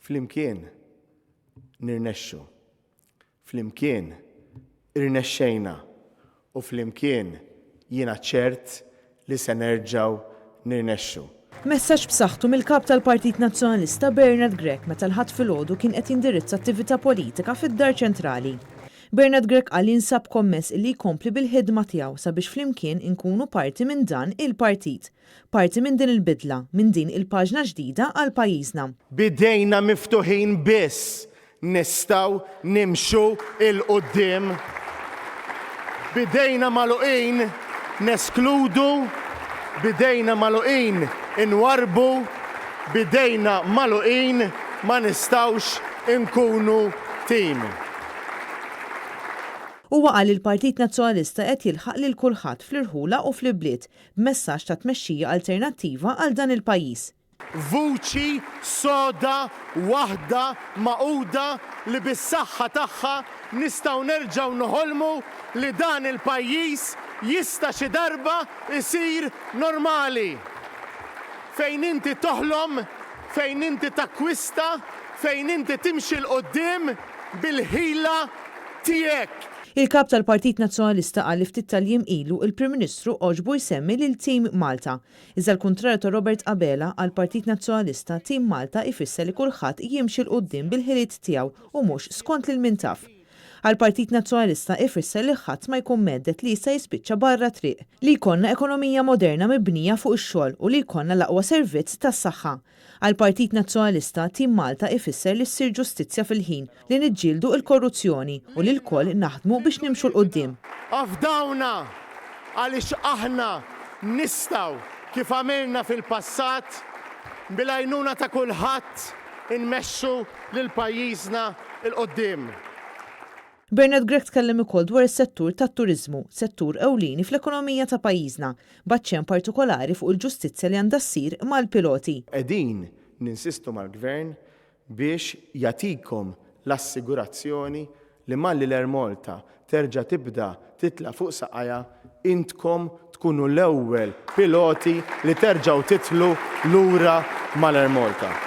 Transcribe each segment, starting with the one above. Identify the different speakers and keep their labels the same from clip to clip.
Speaker 1: Flimkien nirnexxu. Flimkien irnexxejna u flimkien jiena ċert li se nerġgħu nirnexxu.
Speaker 2: Messaġġ b'saħħtu mill-kap tal-Partit Nazzjonalista Bernard Grech meta l-ħadd filgħodu kien qed jindirizza attività politika fid-Dar Ċentrali. Bernard Grech qal jinsab kommess li jkompli bil-ħidma tiegħu sabiex flimkien inkunu parti minn dan il-partit, parti minn din il-bidla, minn din il-paġna ġdida għal pajjiżna.
Speaker 1: Bidejna miftuħin biss nistgħu nimxu il-qudiem. Bidejna magħluqin neskludu, bidejna magħluqin inwarbu, bidejna magħluqin ma nistgħux inkunu tim.
Speaker 2: Huwa qal il-Partit Nazzjonalista qed jilħaq lil kulħadd fl-irħula u fl-ibliet b'messaġġ ta' tmexxija alternattiva għal dan il-pajjiż.
Speaker 1: Vuċi soda waħda maquda li bis-saħħa tagħha nistgħu nerġgħu noħolmu li dan il-pajjiż jista' xi darba jsir normali. Fejn inti toħlom, fejn inti takkwista, fejn inti timxi l-qoddim bil-ħila tiegħek.
Speaker 2: Il-kap tal-Partit Nazzjonalista qal li ftit tal-jiem ilu il-Prim Ministru oġbu jsemmi lil Tim Malta. Iżda l-kuntrarju ta' Robert Abela għall-Partit Nazzjonalista Tim Malta ifisser li kulħadd jimxi l-qudiem bil-ħiliet tiegħu u mhux skont lil min taf. Għal-Partit Nazzjonalista ifisser li ħadd ma jkun meddet li jista' jispiċċa barra triq, li jkollna ekonomija moderna mibnija fuq ix-xogħol u li jkollna l-aqwa servizz tas-saħħa. Għal-Partit Nazzjonalista Tim Malta ifisser li ssir ġustizzja fil-ħin, li niġġieldu l-korruzzjoni u li l-koll naħdmu biex nimxu l-qudiem.
Speaker 1: Afdawna għaliex aħna nistgħu kif għamilna fil-passat bil-għajnuna ta' kulħadd inmexxu lil pajjiżna l-qudiem.
Speaker 2: Bernard Grech tkellem ukoll dwar is-settur tat-turiżmu, settur ewlieni fl-ekonomija ta' pajjiżna, b'aċċenn partikolari fuq il-ġustizzja li għandha ssir mal-piloti.
Speaker 1: Qegħdin ninsistu mal-Gvern biex jagħtikom l-assigurazzjoni li malli l-Air Malta terġa' tibda titla' fuq saqajja intkom tkunu l-ewwel piloti li terġgħu titlu lura mal-Air Malta.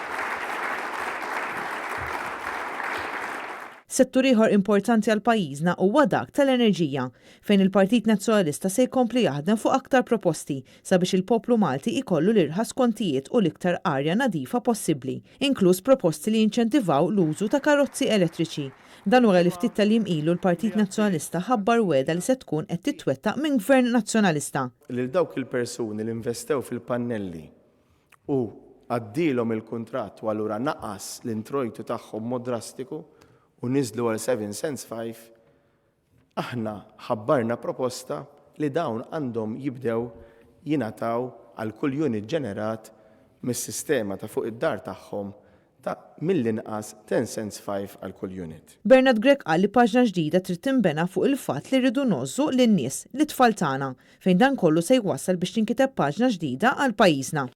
Speaker 2: Settur ieħor importanti għal pajjiżna huwa dak tal-enerġija, fejn il-Partit Nazzjonalista se jkompli jaħdem fuq aktar proposti sabiex il-poplu Malti ikollu l-irħas kontijiet u l-iktar arja nadifa possibbli, inkluż proposti li jinċentivaw l-użu ta' karozzi elettriċi. Dan wara li ftit tal-jiem ilu l-Partit Nazzjonalista ħabbar weda li se tkun qed titwettaq minn Gvern Nazzjonalista.
Speaker 1: Lil dawk il-persuni li investew fil-pannelli u għaddilhom il-kuntratt u allura naqas l-introjtu tagħhom mod drastiku u niżlu għal 7 cents 5, aħna ħabbarna proposta li dawn għandhom jibdew jingħataw għal kull unit ġenerat mis-sistema ta' fuq id-dar tagħhom ta' mill-inqas 10 cents 5 għal kull unit.
Speaker 2: Bernard Grech qal li paġna ġdida trid tinbena fuq il-fatt li rridu nożżu lin-nies, l-itfal tagħna, fejn dan kollu se jwassal biex tinkiteb paġna ġdida għal pajjiżna.